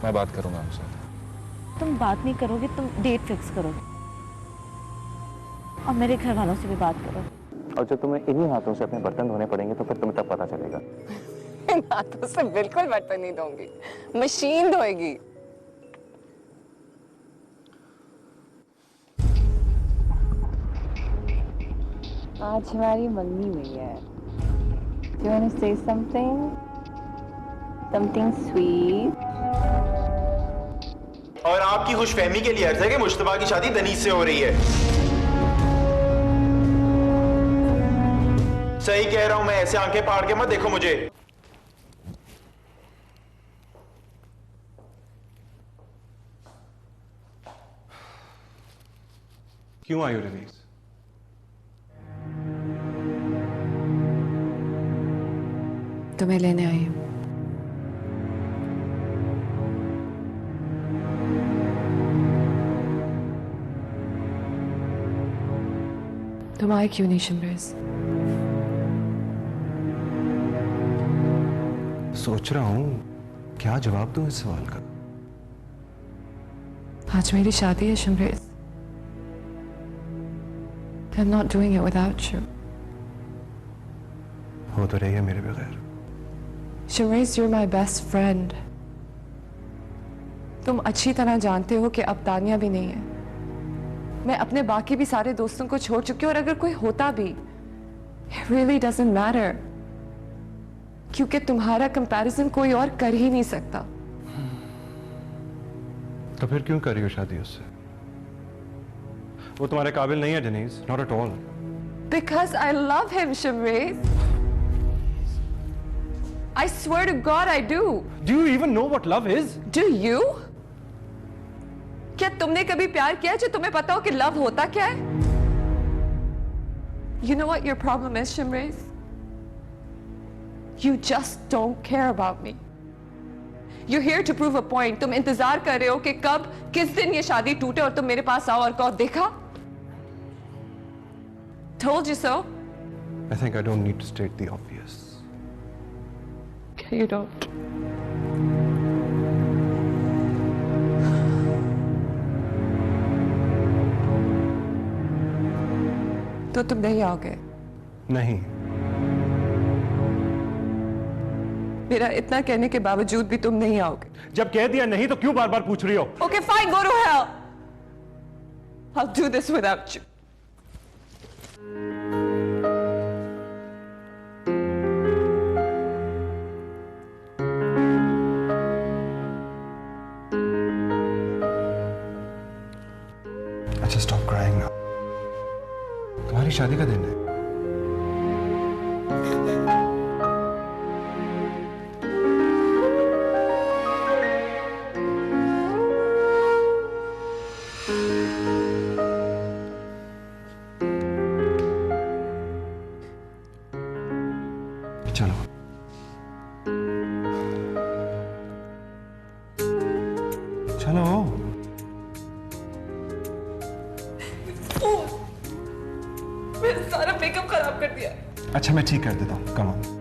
मैं बात करूंगा उनसे। तुम बात नहीं करोगे, तुम डेट फिक्स करोगे और मेरे घर वालों से भी बात करोगे। और जब तुम्हें इन्हीं हाथों से अपने बर्तन धोने पड़ेंगे तो फिर तुम्हें तब पता चलेगा। इन हाथों से बिल्कुल बर्तन नहीं धोंगी, मशीन धोएगी। आज हमारी मंगनी हुई है। Do you want to say something? Something sweet? और आपकी खुशफहमी के लिए अर्ज है कि मुश्तबा की शादी दनीश से हो रही है। सही कह रहा हूं मैं, ऐसे आंखें फाड़ के मत देखो मुझे। क्यों आई हो दनीश? तुम्हें लेने आई हूं। तुम आए क्यों नहीं शिमरेज? सोच रहा हूं क्या जवाब दूं इस सवाल का। आज मेरी शादी है शिमरेज। I'm not doing it without you. हो तो रही है मेरे बगैर। Shimreez, you're my best friend. तुम अच्छी तरह जानते हो कि अब तानिया भी नहीं है। मैं अपने बाकी भी सारे दोस्तों को छोड़ चुकी हूं, और अगर कोई होता भी, it really doesn't matter. क्योंकि तुम्हारा कंपैरिजन कोई और कर ही नहीं सकता। तो फिर क्यों कर रही हो शादी उससे? वो तुम्हारे काबिल नहीं है Denise, not at all. Because I love him, Shimreez. I swear to God I do. Do you even know what love is? Do you? क्या तुमने कभी प्यार किया है जो तुम्हें पता हो कि लव होता क्या है? You know what your problem is, Shimreez? You just don't care about me. You're here to prove a point. तुम इंतजार कर रहे हो कि कब, किस दिन ये शादी टूटे और तुम मेरे पास आओ और कहो देखा? Told you so. I think I don't need to state the obvious. You don't. तो तुम नहीं आओगे? नहीं। मेरा इतना कहने के बावजूद भी तुम नहीं आओगे? जब कह दिया नहीं तो क्यों बार बार पूछ रही हो? Okay, fine, go to hell. I'll do this without you. अच्छा स्टॉप क्राइंग ना। तुम्हारी शादी का दिन है। चलो चलो। मेरा सारा मेकअप खराब कर दिया। अच्छा मैं ठीक कर देता हूँ, कम ऑन।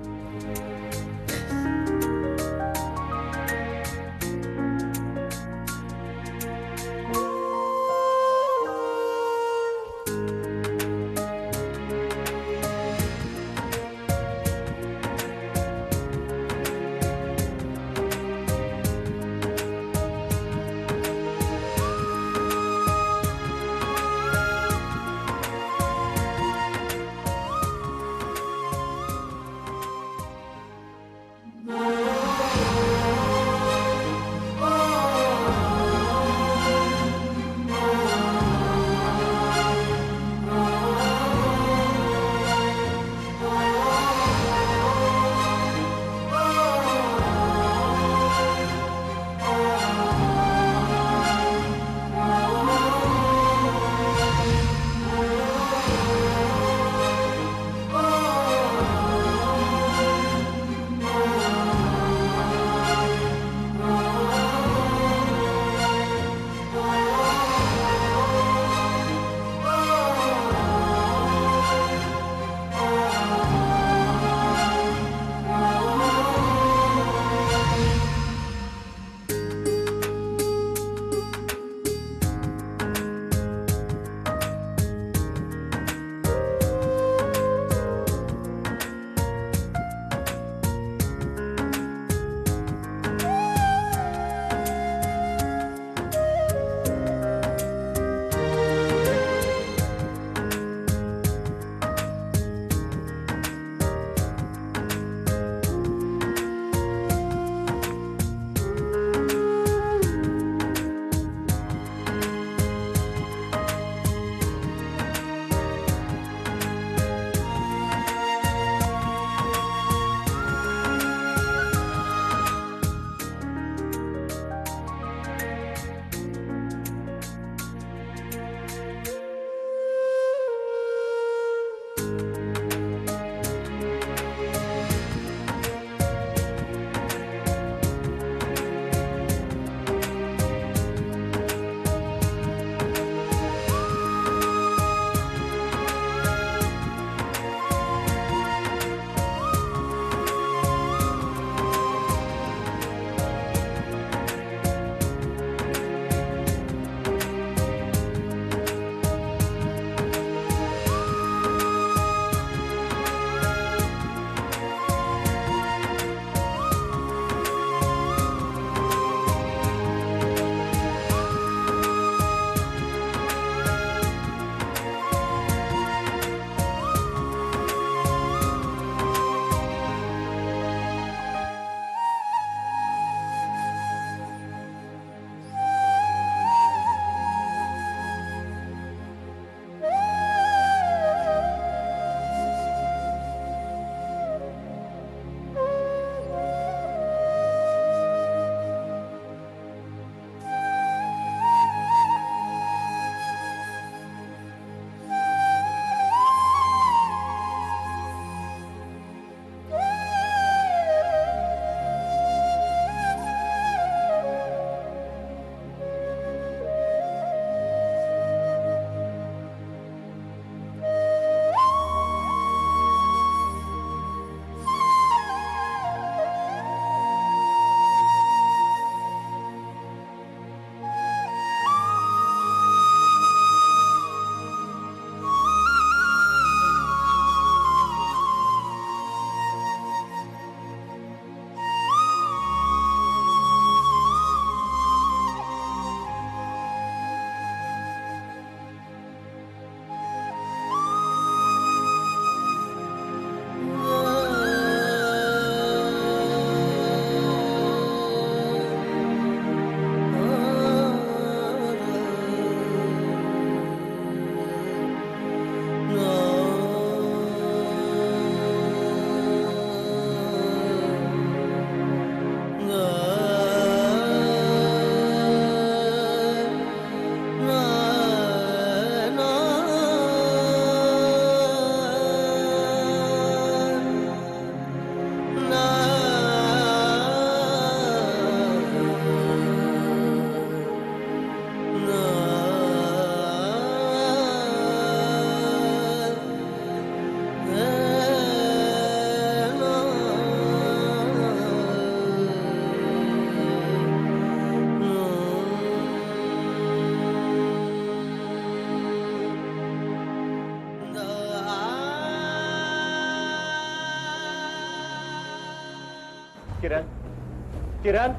किरण,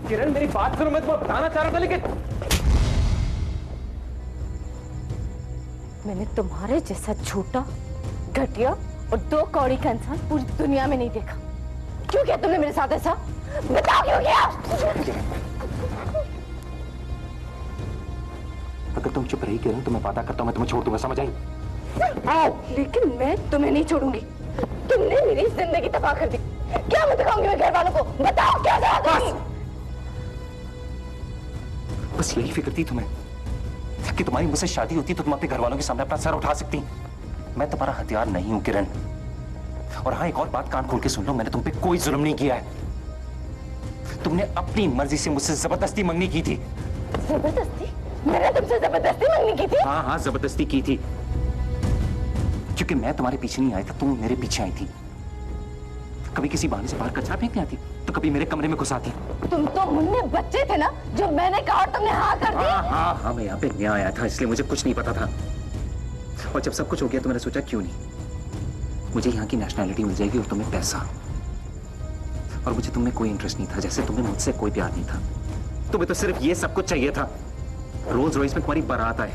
किरण मेरी बात सुनो, मैं तुम्हें बताना चाह रहा था लेकिन मैंने तुम्हारे जैसा झूठा, घटिया और दो कौड़ी का इंसान पूरी दुनिया में नहीं देखा। क्यों किया तुमने मेरे साथ ऐसा? बताओ क्यों किया? अगर तुम चुप रही किरण तो मैं वादा करता हूँ मैं तुम्हें छोड़ दूंगा, समझ आई? लेकिन मैं तुम्हें नहीं छोड़ूंगी। तुमने मेरी जिंदगी तबाह कर दी। क्या मैं दिखाऊंगी मैं घर वालों को? बताओ क्या दिखाऊंगी? बस यही फिक्र थी तुम्हें कि तुम्हारी मुझसे शादी होती तो तुम अपने घर वालों के सामने अपना सर उठा सकती। मैं तुम्हारा हथियार नहीं हूं किरण। और हाँ, एक और बात कान खोल के सुन लो, मैंने तुम पे कोई जुल्म नहीं किया है। तुमने अपनी मर्जी से मुझसे जबरदस्ती मंगनी की थी। जबरदस्ती? मैंने तुमसे जबरदस्ती मंगनी की थी? हाँ हाँ, जबरदस्ती की थी, क्योंकि मैं तुम्हारे पीछे नहीं आया था, तुम मेरे पीछे आई थी। कभी किसी बहाने से बाहर कचरा फेंकने आती तो कभी मेरे कमरे में घुस आती। तुम तो मुन्ने बच्चे थे ना, जो मैंने कहा और तुमने हाँ कर दी। हाँ, मैं यहाँ पे नया आया था इसलिए मुझे कुछ नहीं पता था। और जब सब कुछ हो गया तो मैंने सोचा क्यों नहीं, मुझे यहाँ की नेशनैलिटी मिल जाएगी और तुम्हें पैसा। और मुझे तुम में कोई इंटरेस्ट नहीं था, जैसे तुम्हें मुझसे कोई प्यार नहीं था। तुम्हें तो सिर्फ ये सब कुछ चाहिए था। रोज रोज में तुम्हारी बारात आए,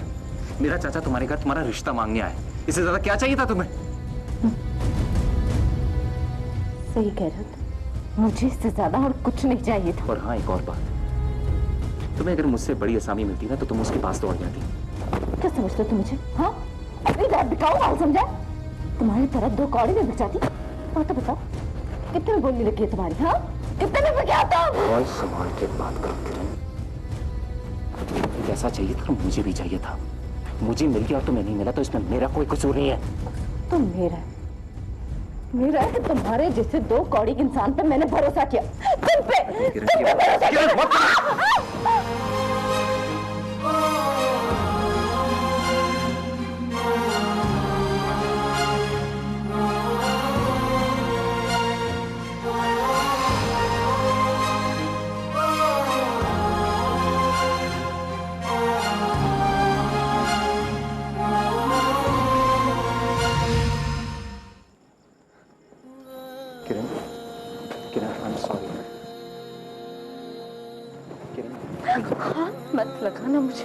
मेरा चाचा तुम्हारे घर तुम्हारा रिश्ता मांगने आए, इससे ज्यादा क्या चाहिए था तुम्हें? सही कह रहे हो तुम। मुझे इससे ज्यादा और कुछ नहीं चाहिए था। और हाँ, एक और बात, तुम्हें अगर मुझसे बड़ी असामी मिलती ना तो तुम उसके पास दौड़ जाती। क्या समझते हो तुम मुझे? हाँ, अपनी रात बिकाऊ हाल समझा? तुम्हारी तरह दो कौड़ी में बिक जाती। और तो बताओ, कितने में बोलने लगी है तुम्हारी? हाँ, कितने में बिका तुम? और संभाल के बात करो किरण। जैसा चाहिए था मुझे भी चाहिए था, मुझे मिल गया और तुम्हें नहीं मिला तो इसमें मेरा कोई कसूर नहीं है। तो मेरा है कि तुम्हारे जैसे दो कौड़ी इंसान पे मैंने भरोसा किया। तुम पे भरोसा किया। हाथ मत लगाना मुझे।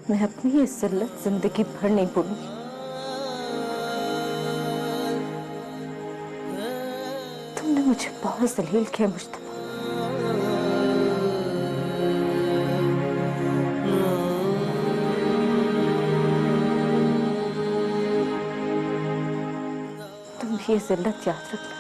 मैं अपनी ये जिल्लत जिंदगी भर नहीं भूलूंगी। तुमने मुझे बहुत जलील किया मुश्तबा। तुम ये जिल्लत याद रखना।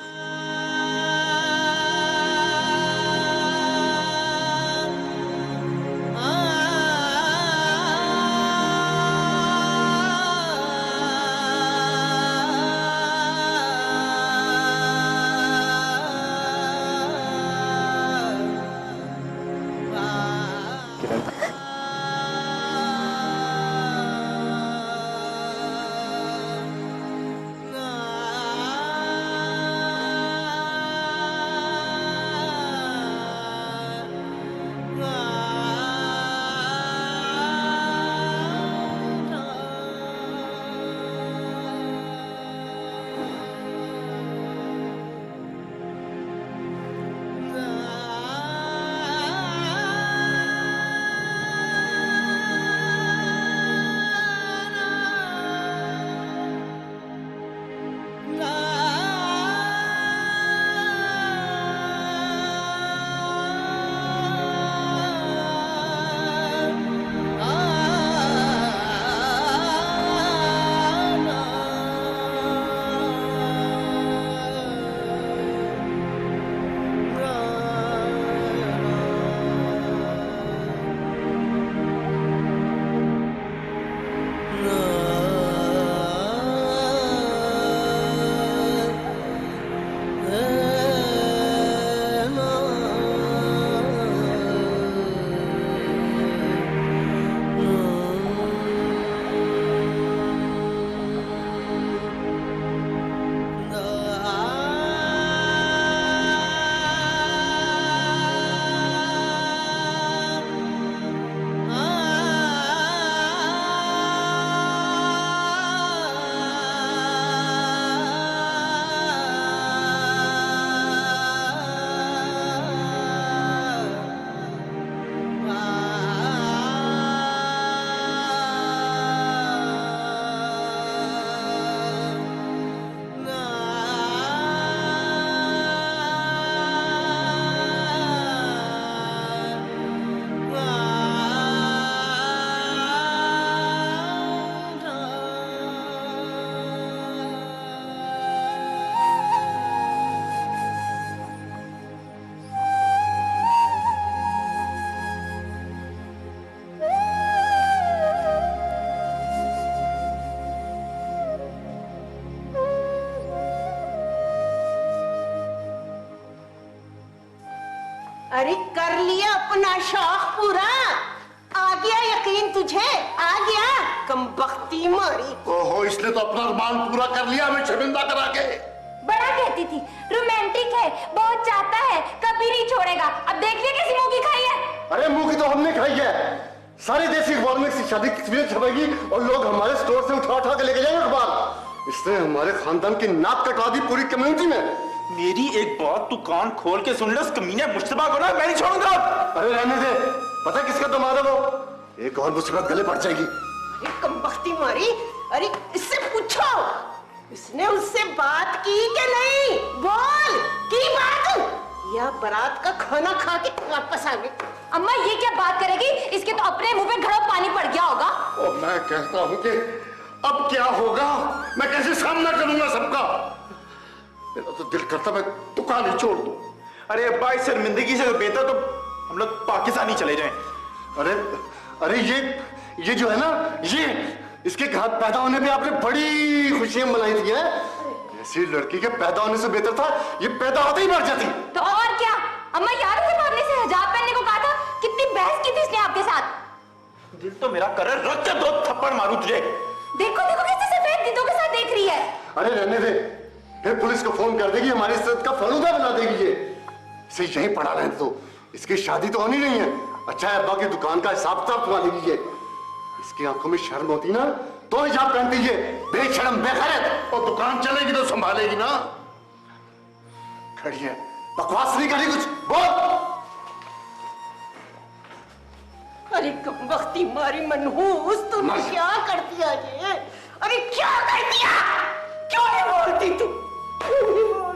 अरे कर लिया अपना शौक पूरा, आ गया यकीन तुझे, आ गया कमबख्ती मारी। ओहो, इसने तो अपना अरमान पूरा कर लिया हमें शर्मिंदा करा के। बड़ा कहती थी रोमांटिक है, बहुत चाहता है, कभी नहीं छोड़ेगा। अब देख लिया कैसी मुंह की खाई है। अरे मुंह की तो हमने खाई है। सारी देसी अखबार में इसकी शादी की तस्वीरें छपेगी और लोग हमारे स्टोर से उठा उठा के लेके जाएंगे अखबार। इसने हमारे खानदान की नाक कटवा दी पूरी कम्युनिटी में। मेरी एक बात तू कान खोल के सुन ले, उस कमीने मुश्तबा को ना मैं नहीं छोड़ूंगा। अरे रहने दे, पता किसका दमाद है वो? एक और मुसीबत गले पड़ जाएगी। अरे कमबख्ती मारी, अरे इससे पूछो इसने उससे बात की कि नहीं, बोल की बात, या बारात का खाना खा के वापस आ गई। अम्मा ये क्या बात करेगी, इसके तो अपने मुंह पे घड़ा पानी पड़ गया होगा। और मैं कहता हूं कि अब क्या होगा, मैं कैसे सामना करूंगा सबका? मेरा तो दिल करता मैं दुकान ही छोड़ दूं। अरे अब्बा, इस शर्मिंदगी से तो बेहतर तो हम लोग पाकिस्तान ही चले जाएं। अरे अरे ये जो है ना, ये इसके घर पैदा होने पे आपने बड़ी खुशियां मनाई थी है? ऐसी लड़की के पैदा होने से बेहतर था ये पैदा होते ही मर जाती। तो और क्या, अम्मा यार उसे भागने से हिजाब पहनने को कहा था, कितनी बहस की थी इसने आपके साथ। दिल तो मेरा कर रहा है, रख के 2 थप्पड़ मारूं तुझे। देखो देखो कैसे सफेद दीदों के साथ देख रही है। अरे रहने दे, फिर पुलिस को फोन कर देगी, हमारी इज्जत का फलूदा बना देगी। ये इसे यहीं पड़ा रहे तो इसकी शादी तो होनी नहीं है। अच्छा है अब्बा की दुकान का हिसाब किताब करवा देगी। ये इसकी आंखों में शर्म होती ना तो हिजाब पहनती है, बेशर्म बेखैरत। और दुकान चलेगी तो संभालेगी ना। खड़ी है, बकवास नहीं करी कुछ, बोल। अरे कमबख्ती मारी मनहूस, तूने क्या कर दिया ये? अरे क्या कर दिया? क्यों नहीं बोलती तू? क्यों नहीं बोलती?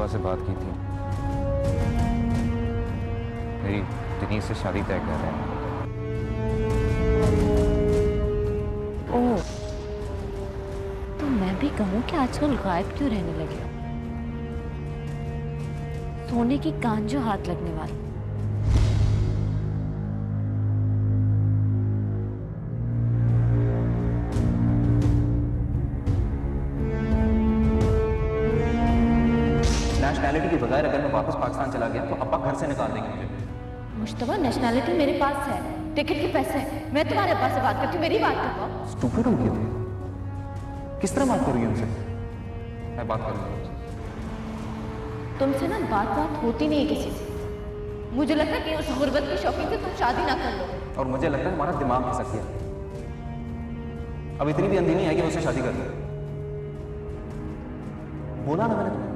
से बात की थी, मेरी दिनीश से शादी तय कर रहे हैं। ओह, तो मैं भी कहूँ कि आजकल गायब क्यों रहने लगे? सोने की कान जो हाथ लगने वाली। नेशनैलिटी के बगैर अगर मैं वापस पाकिस्तान चला गया तो अब्बा घर से निकाल देंगे मुझे। मुश्तबा, नेशनैलिटी मेरे पास है, टिकट के पैसे हैं, मैं तुम्हारे अब्बा से बात करती हूँ, मेरी बात करवाओ। स्टूपिड हो गए थे, किस तरह बात करोगी उनसे? मैं बात करूंगा उनसे। तुमसे ना बात होती नहीं किसी से। मुझे लगता है कि उस गुर्बत की शौकीन से तुम शादी ना कर लो। और मुझे लगता है हमारा दिमाग खसक गया। अब इतनी भी अंधी नहीं है कि मुझसे शादी कर दो। बोला ना मैंने तुम्हें,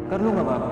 कर लूंगा बात।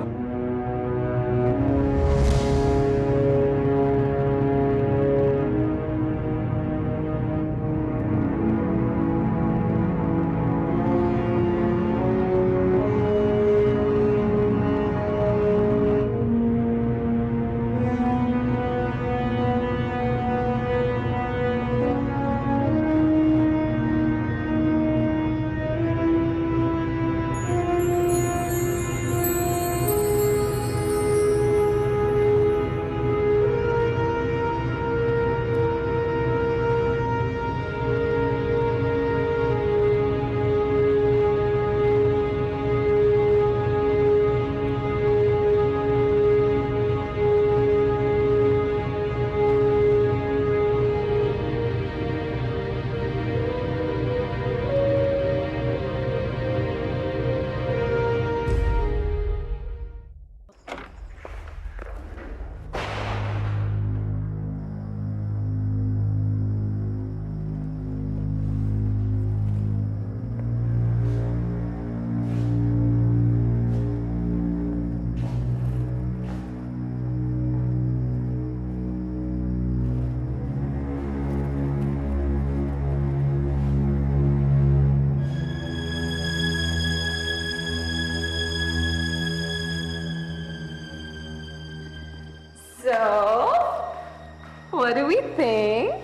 What do we think?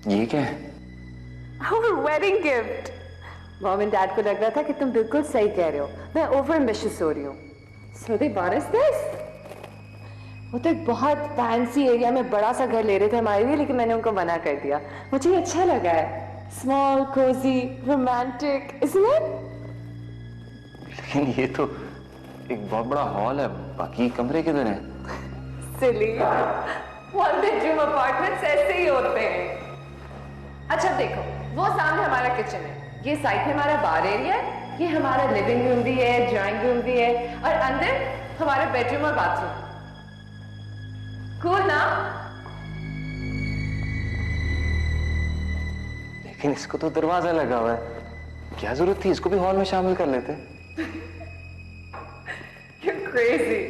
ये क्या है? Our wedding gift. Mom and dad को लग रहा था कि तुम बिल्कुल सही कह रहे हो, मैं ओवर एम्बिशियस हो रही हूँ। So they bought us this. वो तो एक बहुत फैंसी एरिया में बड़ा सा घर ले रहे थे हमारे लिए, लेकिन मैंने उनको मना कर दिया। मुझे ये अच्छा लगा है, small, Cozi, romantic, isn't it? लेकिन ये तो एक बहुत बड़ा हॉल है, बाकी कमरे किधर हैं? Silly. One bedroom apartments ऐसे ही होते हैं। अच्छा देखो, वो सामने हमारा किचन है, ये साइड में हमारा बार एरिया है, ये हमारा लिविंग रूम भी है, ड्राइंग रूम भी है, और अंदर हमारा बेडरूम और बाथरूम। कूल ना? लेकिन इसको तो दरवाजा लगा हुआ है, क्या जरूरत थी? इसको भी हॉल में शामिल कर लेते। You're crazy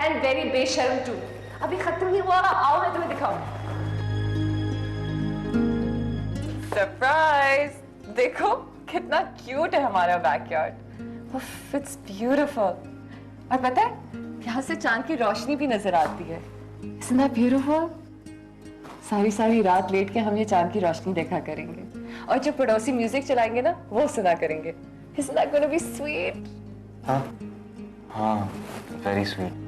and very बेशर्म too। अभी खत्म ही हुआ, आओ मैं तुम्हें दिखाऊं। सरप्राइज! देखो कितना क्यूट है हमारा बैकयार्ड। It's beautiful. और पता है, यहाँ से चांद की रोशनी भी नजर आती है। Isn't that beautiful? सारी सारी रात लेट के हम ये चांद की रोशनी देखा करेंगे, और जब पड़ोसी म्यूजिक चलाएंगे ना, वो सुना करेंगे। Isn't that gonna be sweet? हाँ, हाँ, very sweet।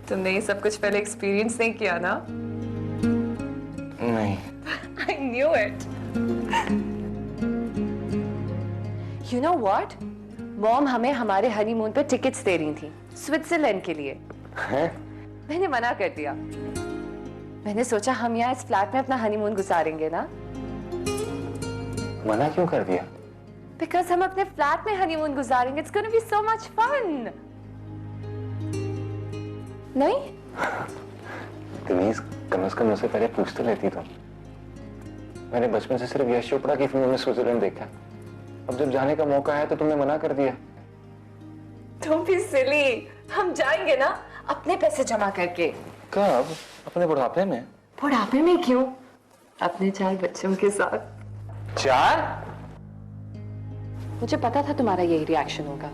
तुमने ये सब कुछ पहले एक्सपीरियंस नहीं किया ना? नहीं। I knew it. You know what? Mom हमें हमारे हनीमून पे टिकट्स दे रही थी, स्विट्जरलैंड के लिए। हैं? मैंने मना कर दिया। मैंने सोचा हम यहाँ इस फ्लैट में अपना हनीमून गुजारेंगे ना। मना क्यों कर दिया? Because हम अपने फ्लैट में honeymoon गुजारेंगे। It's gonna be so much fun. नहीं? दिनेश, कम से कम उससे पहले पूछ तो लेती तुम। मैंने बचपन से सिर्फ यश चोपड़ा की फिल्मों में स्विट्जरलैंड देखा। अब जब जाने का मौका आया तो तुमने मना कर दिया। Don't be silly. हम जाएंगे ना, अपने पैसे जमा करके। कब? अपने बुढ़ापे में? बुढ़ापे में क्यों? अपने 4 बच्चों के साथ। 4? मुझे पता था तुम्हारा यही रिएक्शन होगा,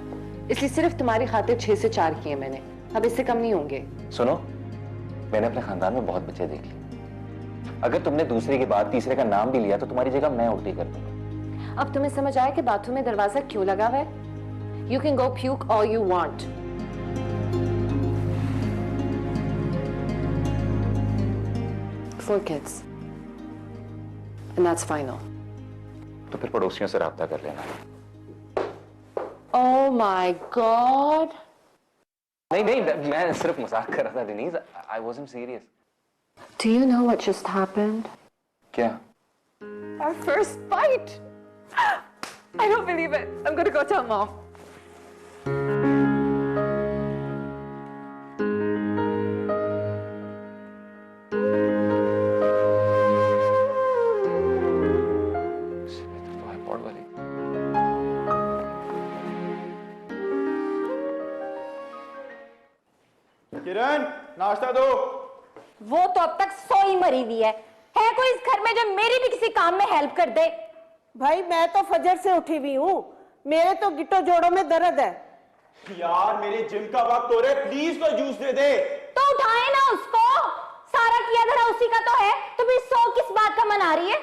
इसलिए सिर्फ तुम्हारी खातिर 6 से 4 किए मैंने। अब इससे कम नहीं होंगे। सुनो, मैंने अपने खानदान में बहुत बच्चे देख लिए। अगर तुमने दूसरे के बाद तीसरे का नाम भी लिया तो तुम्हारी जगह मैं उल्टी कर दूंगा। अब तुम्हें समझ आया कि बाथरूम में दरवाजा क्यों लगा हुआ है? You can go puke all you want. 4 kids. And that's final. तो फिर पड़ोसियों से राब्ता कर लेना। Oh my God. नहीं नहीं, मैं सिर्फ मजाक कर रहा था Diniz. I wasn't serious. Do you know what just happened? क्या? Our first fight. I don't believe it. I'm gonna go tell mom. किरण, नाश्ता दो। वो तो अब तक सोई मरी हुई है कोई इस घर में जो मेरी भी किसी काम में हेल्प कर दे? भाई मैं तो फजर से उठी हुई हूँ, मेरे तो गिट्टो जोड़ों में दर्द है। यार मेरे जिम का वक्त हो रहा है, प्लीज कोई जूस दे दे। तो उठाए ना उसको, सारा किया धरा उसी का तो है, तो फिर 100 किस बात का मना रही है?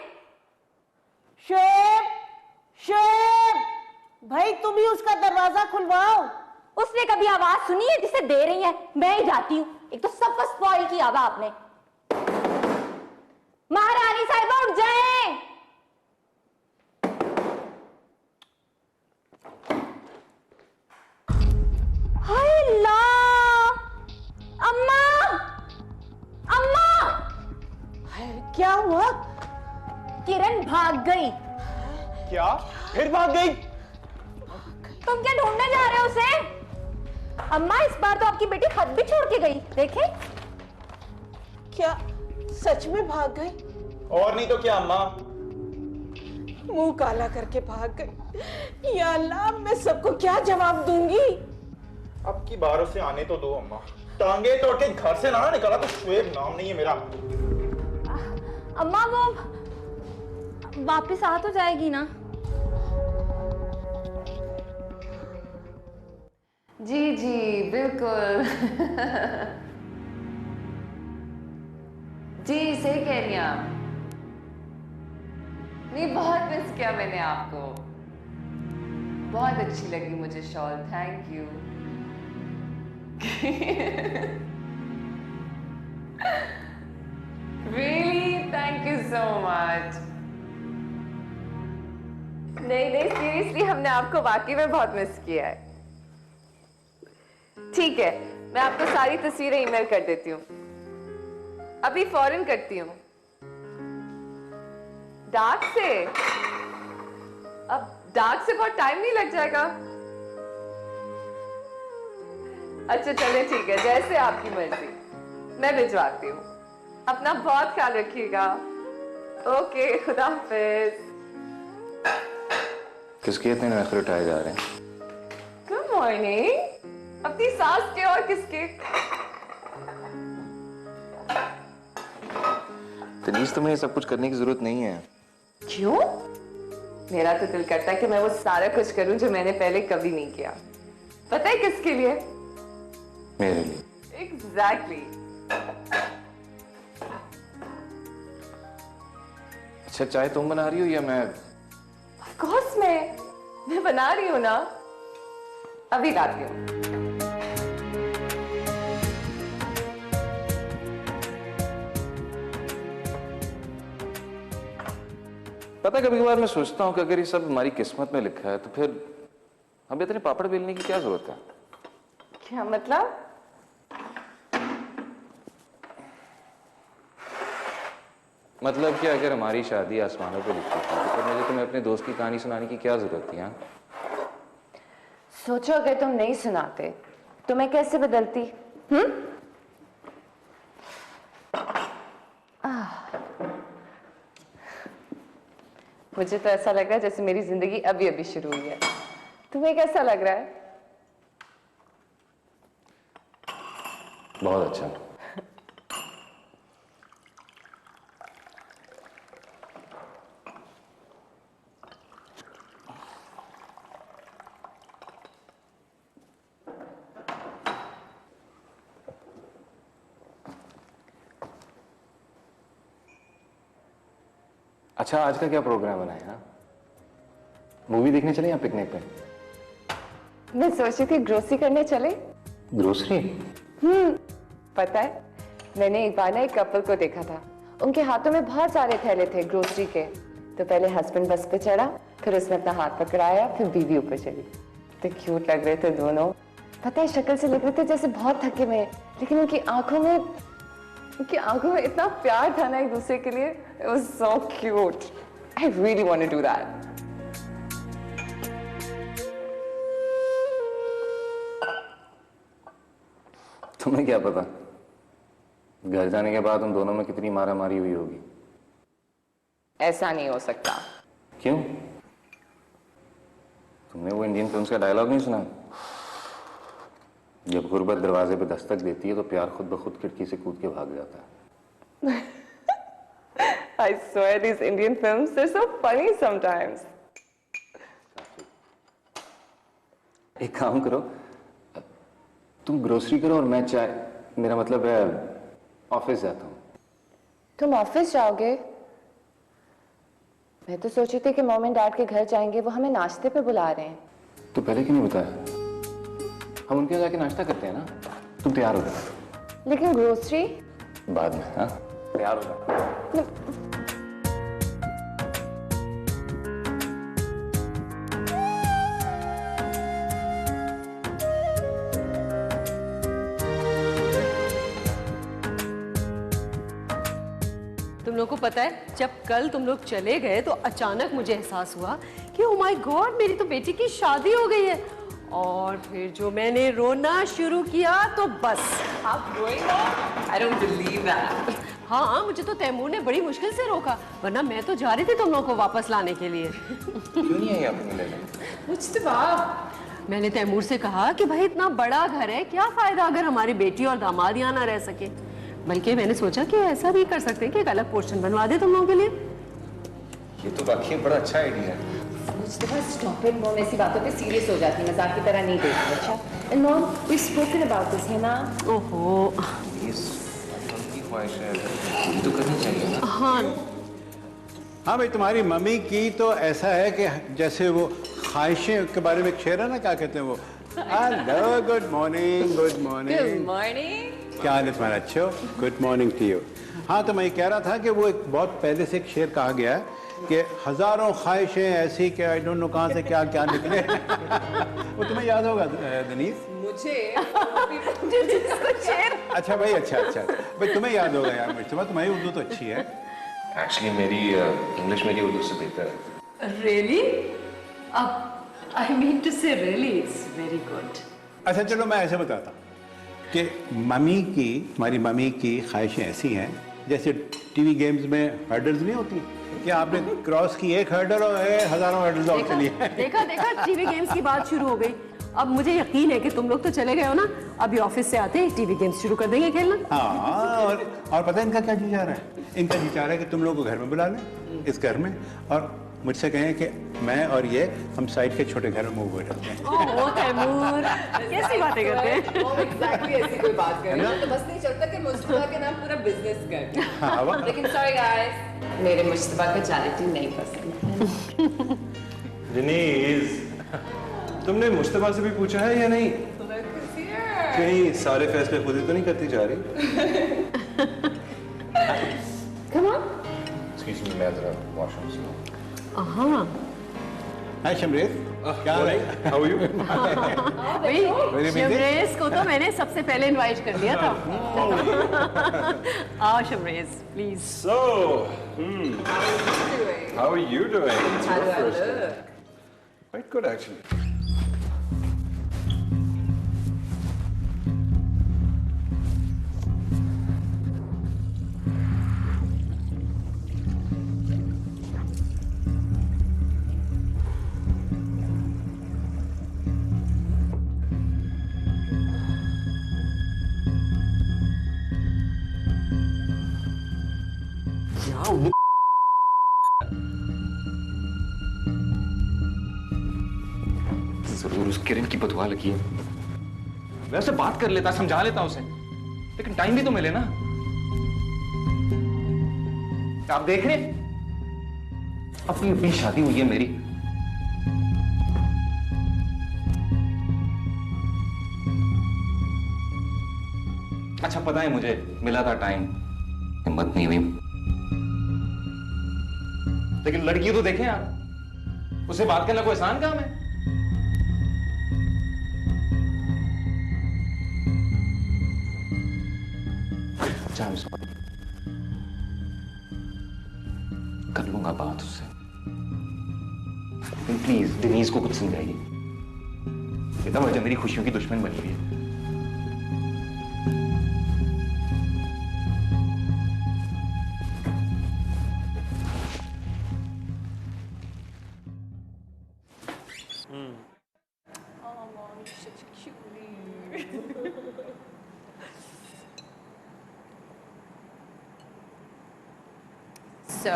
शोएब, शोएब, भाई तुम ही उसका दरवाजा खुलवाओ। उसने कभी आवाज सुनी है जिसे दे रही है? मैं ही जाती हूँ, एक तो सब कुछ स्पॉइल किया हुआ आपने। महारानी साहिबा उठ जाएं। हाय अल्लाह, अम्मा, अम्मा, क्या हुआ? किरण भाग गई। क्या? फिर भाग गई? तुम क्या ढूंढने जा रहे हो उसे? अम्मा इस बार तो आपकी बेटी खत भी छोड़ के गई, देखे? क्या सच में भाग गई? और नहीं तो क्या अम्मा, मुंह काला करके भाग गई। या अल्लाह, मैं सबको क्या जवाब दूंगी? अब की बार उसे आने तो दो अम्मा। टांगे तोड़ के घर से ना निकाला तो शोएब नाम नहीं है मेरा। अम्मा वो वापस आ तो जाएगी ना? जी जी बिल्कुल। जी सही कह रही हैं आप। नहीं, बहुत मिस किया मैंने आपको। बहुत अच्छी लगी मुझे shawl, thank you. Really thank you so much. नहीं नहीं, सीरियसली हमने आपको वाकई में बहुत मिस किया है। ठीक है, मैं आपको सारी तस्वीरें ईमेल कर देती हूँ, अभी फौरन करती हूँ। डाक से? अब डाक से बहुत टाइम नहीं लग जाएगा? अच्छा चले ठीक है, जैसे आपकी मर्जी, मैं भिजवाती हूँ। अपना बहुत ख्याल रखिएगा। ओके, खुदा हाफिज। किसके इतने नखरे उठाए जा रहे हैं? Good morning. अपनी सास के और किसके? तनीज, तुम्हें ये सब कुछ करने की जरूरत नहीं है। क्यों? मेरा तो दिल करता है कि मैं वो सारा कुछ करूं जो मैंने पहले कभी नहीं किया। पता है किसके लिए? मेरे लिए। एग्जैक्टली। अच्छा, चाय तुम बना रही हो या मैं? ऑफ कोर्स मैं बना रही हूं ना, अभी लाती हूँ। पता है, कभी कभार मैं सोचता हूँ कि अगर ये सब हमारी किस्मत में लिखा है तो फिर हमें इतने पापड़ बेलने की क्या जरूरत है? क्या मतलब? मतलब कि अगर हमारी शादी आसमानों पे लिखी थी तो फिर मुझे तुम्हें अपने दोस्त की कहानी सुनाने की क्या जरूरत थी? हाँ, सोचो अगर तुम नहीं सुनाते तो मैं कैसे बदलती? मुझे तो ऐसा लग रहा है जैसे मेरी जिंदगी अभी अभी शुरू हुई है। तुम्हें कैसा लग रहा है? बहुत अच्छा। अच्छा, आज का क्या प्रोग्राम बनाया? हाँ? मूवी देखने चले या पिकनिक पे? मैं सोच रही थी ग्रोसरी करने चले। ग्रोसरी? पता है, मैंने एक बार ना एक कपल को देखा था, उनके हाथों में बहुत सारे थैले थे ग्रोसरी के। तो पहले हस्बैंड बस पे चढ़ा, फिर उसने अपना हाथ पकड़ाया, फिर बीवी ऊपर चढ़ी। तो क्यूट लग रहे थे दोनों। पता है, शक्ल से लग रहे थे जैसे बहुत थके हुए, लेकिन उनकी आंखों में इतना प्यार था ना एक दूसरे के लिए। It was so cute. I really want to do that. तुम्हें क्या पता घर जाने के बाद उन दोनों में कितनी मारा मारी हुई होगी। ऐसा नहीं हो सकता। क्यों? तुमने वो इंडियन फिल्म्स का डायलॉग नहीं सुना? जब गुर्बत दरवाजे पे दस्तक देती है तो प्यार खुद ब खुद खिड़की से कूद के भाग जाता है। I swear these Indian films, they're so funny sometimes. एक काम करो, तुम ग्रोसरी करो और मैं चाय, मेरा मतलब है ऑफिस जाता हूँ। तुम ऑफिस जाओगे? मैं तो सोची थी कि मॉम एंड डैड के घर जाएंगे, वो हमें नाश्ते पे बुला रहे हैं। तो पहले क्यों नहीं बताया? हम उनके यहाँ जाके नाश्ता करते हैं ना। तुम तैयार हो जाओ। लेकिन ग्रोसरी बाद में। हाँ, तैयार हो जाओ। तुम लोग को पता है, जब कल तुम लोग चले गए तो अचानक मुझे एहसास हुआ कि ओ माय गॉड, मेरी तो बेटी की शादी हो गई है। और फिर जो मैंने रोना शुरू किया तो बस। आप रोए ना? I don't believe that. हाँ, मुझे तो तैमूर ने बड़ी मुश्किल से रोका, वरना मैं तो जा रही थी तुम लोगों को वापस लाने के लिए। क्यों नहीं आई आप मिलने? मैंने तैमूर से कहा कि भाई इतना बड़ा घर है, क्या फायदा अगर हमारी बेटी और दामाद यहाँ ना रह सके। बल्कि मैंने सोचा कि ऐसा भी कर सकते हैं कि एक अलग पोर्शन बनवा दे तुम लोगों के लिए। ये तो वाकई बड़ा अच्छा आइडिया है। Stop it, मॉम ऐसी बातों पे सीरियस हो जाती है, मजाक की तरह नहीं देखती। अच्छा, and mom, we've spoken about this, है ना? ओहो, ख्वाहिशें पूरी तो करनी चाहिए ना। हाँ भाई, तुम्हारी मम्मी की तो ऐसा है कि जैसे वो ख्वाहिशें के बारे में एक शेर है ना, क्या कहते हैं वो, hello good morning, good morning, morning. क्या हाल है तुम्हारा? अच्छे हो? Good morning to you. हाँ, तो मैं कह रहा था कि वो एक बहुत पहले से एक शेर कहा गया है कि हजारों ख्वाहिशें ऐसी कि आई डोंट नो कहाँ से क्या क्या निकले। वो तुम्हें याद होगा दनीस? मुझे अच्छा भाई, अच्छा भाई, तुम्हें याद होगा यार मुझे, तुम्हारी उर्दू तो अच्छी है। एक्चुअली मेरी इंग्लिश मेरी उर्दू से बेहतर है। Really? I mean to say really, it's very good. अच्छा चलो मैं ऐसे बताता हूँ कि तुम्हारी मम्मी की ख्वाहिशें ऐसी हैं जैसे टीवी गेम्स में हर्डल्स नहीं होती कि आपने क्रॉस की एक हर्डल और हजारों हर्डल्स और चली है। देखा टीवी गेम्स की बात शुरू हो गई। अब मुझे यकीन है कि तुम लोग तो चले गए हो ना, अभी ऑफिस से आते ही टीवी गेम्स शुरू कर देंगे खेलना। हाँ, और पता है इनका क्या जी जा रहा है? इनका जी चाह रहा है कि तुम लोग को घर में बुला लें, इस घर में, और मुझसे कहें कि मैं और ये हम साइड के छोटे घर में मूव हो जाते हैं। ओह तैमूर, कैसी बातें करते हैं? एग्जैक्टली ऐसी कोई बात कर रहे हैं तो बस नहीं चलता कि मुस्तफा के नाम पूरा बिजनेस कर। हाँ, लेकिन सॉरी गाइस, मेरे मुस्तफा को चैरिटी नहीं पसंद। जनीज, तुमने मुस्तफा से भी पूछा है या नहीं? कहीं सारे फैसले खुद ही तो नहीं करती जा रही? Come on. Excuse me, मैं जरा वॉशरूम से हूँ। हाँ। हाय शमरेज, क्या हाल है? How are you? भाई, शमरेज को तो मैंने सबसे पहले इनवाइट कर लिया था। आओ Shamrez, please. So, how are you doing? It's your first day. Quite good actually. जरूर उस किरण की बदुआ लगी है। मैं उससे बात कर लेता, समझा लेता उसे, लेकिन टाइम भी तो मिले ना। आप देख रहे अपनी अपनी शादी हुई है मेरी। अच्छा पता है मुझे मिला था टाइम, हिम्मत नहीं हुई, लेकिन लड़की तो देखें आप, उससे बात करना कोई आसान काम है? अच्छा I'm sorry, कर लूंगा बात उससे, लेकिन प्लीज डेनीज को कुछ समझाइए। ये तो वजह मेरी खुशियों की दुश्मन बनी हुई है। So,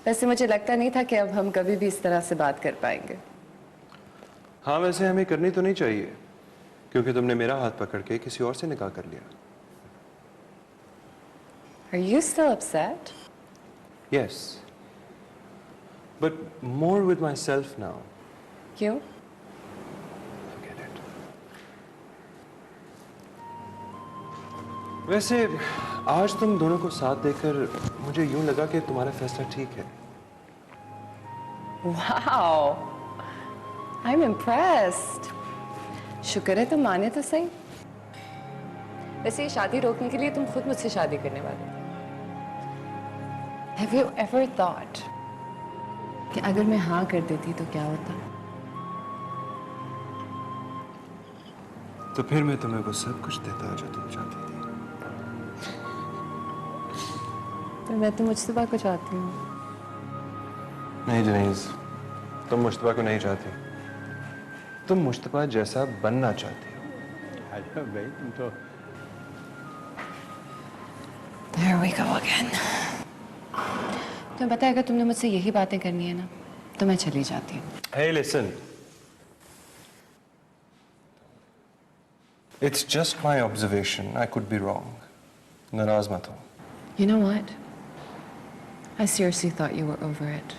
वैसे मुझे लगता नहीं था कि अब हम कभी भी इस तरह से बात कर पाएंगे। हाँ, वैसे हमें करनी तो नहीं चाहिए क्योंकि तुमने मेरा हाथ पकड़ के किसी और से निकाह कर लिया। Are you still upset? Yes, but more with myself now. क्यों? Forget it. वैसे आज तुम दोनों को साथ देकर मुझे यूं लगा कि तुम्हारा फैसला ठीक है। Wow, I'm impressed. शुक्र है तुम माने तो सही। वैसे ये शादी रोकने के लिए तुम खुद मुझसे शादी करने वाले थे। Have you ever thought कि अगर मैं हाँ कर देती तो क्या होता? तो फिर मैं तुम्हें वो सब कुछ देता जो तुम चाहती थी। तो मैं तो मुझतबा को चाहती हूँ। नहीं जनीज, तुम मुश्तबा को नहीं चाहती, तुम मुश्तबा जैसा बनना चाहती हो। अच्छा भाई, तुम तो There we go again. तुम्हें पता है अगर तुमने मुझसे यही बातें करनी है ना तो मैं चली जाती हूँ। Hey, listen. It's just my observation. I could be wrong. नाराज मत हो. You know what? I seriously thought you were over it.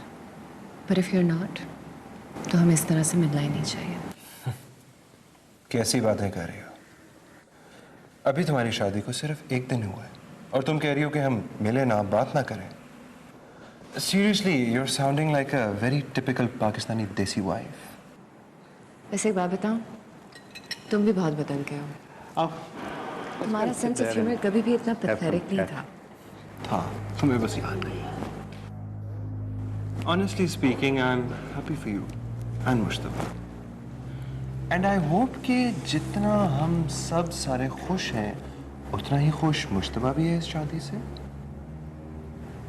But if you're not, तो हमें इस तरह से मिलना ही नहीं चाहिए. कैसी बातें कर रही हो? अभी तुम्हारी शादी को सिर्फ 1 दिन हुआ है और तुम कह रही हो कि हम मिले ना, बात ना करें. Seriously, you're sounding like a very typical Pakistani desi wife. वैसे एक बात बताऊं, तुम भी बहुत बदल गए हो. तुम्हारा सेंस ऑफ ह्यूमर कभी भी इतना पैथेटिक नहीं था. था, तुम्हें बस याद नहीं. Honestly speaking, I'm happy for you and Mushtaba. And I hope कि जितना हम सब सारे खुश हैं, उतना ही खुश मुश्तबा भी है इस शादी से.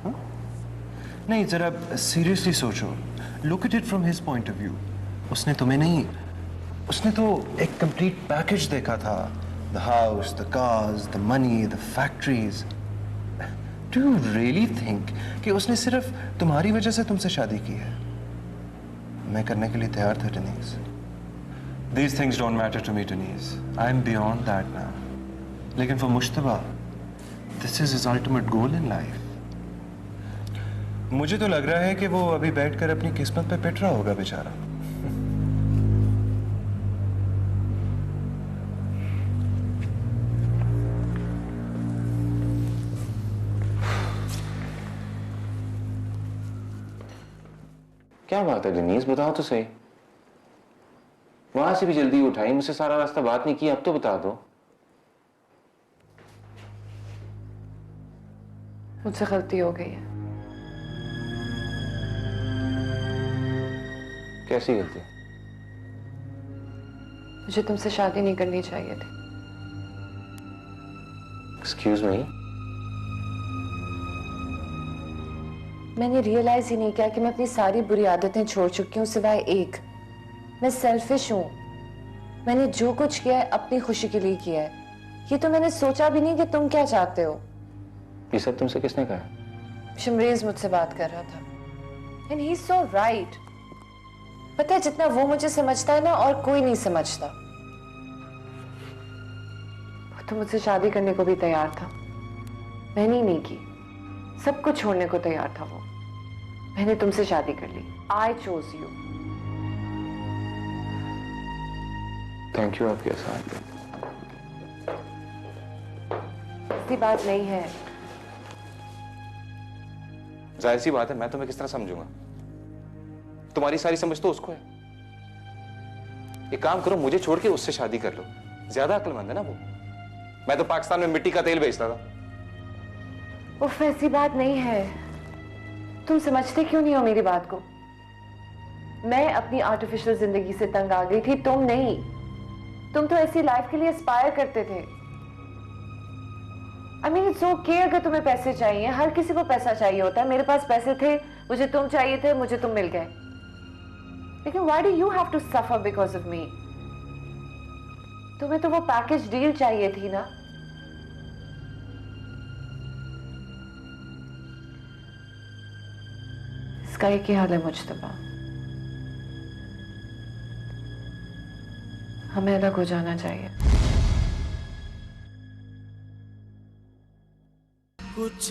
हाँ? नहीं, जरा सीरियसली सोचो. Look at it from his point of view. उसने तुम्हें नहीं, उसने तो एक कंप्लीट पैकेज देखा था. The house, the cars, the money, the factories. Do you really think कि उसने सिर्फ तुम्हारी वजह से तुमसे शादी की है? मैं करने के लिए तैयार था, डेनीज. These things don't matter to me, Denise. I'm beyond that now. लेकिन for Mushtaba, this is his ultimate goal in life. मुझे तो लग रहा है कि वो अभी बैठकर अपनी किस्मत पे पिट रहा होगा बेचारा. क्या बात है डेनीज, बताओ तो सही. वहां से भी जल्दी उठाई, मुझसे सारा रास्ता बात नहीं की, अब तो बता दो. मुझसे गलती हो गई है. कैसी गलती? मुझे तुमसे शादी नहीं करनी चाहिए थी. Excuse me? मैंने रियलाइज ही नहीं किया कि मैं अपनी सारी बुरी आदतें छोड़ चुकी हूँ सिवाय एक. मैं सेल्फिश हूँ. मैंने जो कुछ किया है अपनी खुशी के लिए किया है. ये तो मैंने सोचा भी नहीं कि तुम क्या चाहते हो. ये सब तुमसे किसने कहा? शमरेज मुझसे बात कर रहा था. And he is so right. पता है जितना वो मुझे समझता है ना, और कोई नहीं समझता. वो तो मुझसे शादी करने को भी तैयार था. मैंने नहीं की. सब कुछ छोड़ने को तैयार था वो. मैंने तुमसे शादी कर ली. I choose you. Thank you आपके साथ. ऐसी बात नहीं है. जाहिर सी बात है, मैं तुम्हें किस तरह समझूंगा? तुम्हारी सारी समझ तो उसको है. एक काम करो, मुझे छोड़ के उससे शादी कर लो. ज्यादा अक्लमंद है ना वो. मैं तो पाकिस्तान में मिट्टी का तेल बेचता था. उफ, ऐसी बात नहीं है. तुम समझते क्यों नहीं हो मेरी बात को? मैं अपनी आर्टिफिशियल जिंदगी से तंग आ गई थी, तुम नहीं. तुम तो ऐसी लाइफ के लिए एस्पायर करते थे. I mean, it's okay अगर तुम्हें पैसे चाहिए. हर किसी को पैसा चाहिए होता है. मेरे पास पैसे थे, मुझे तुम चाहिए थे, मुझे तुम मिल गए. लेकिन why do you have to suffer because of me? तुम्हें तो वो पैकेज डील चाहिए थी ना. इसका एक ही हाल है मुज्तबा. हमें अलग हो जाना चाहिए. कुछ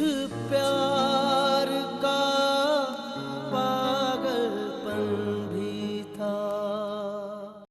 प्यार का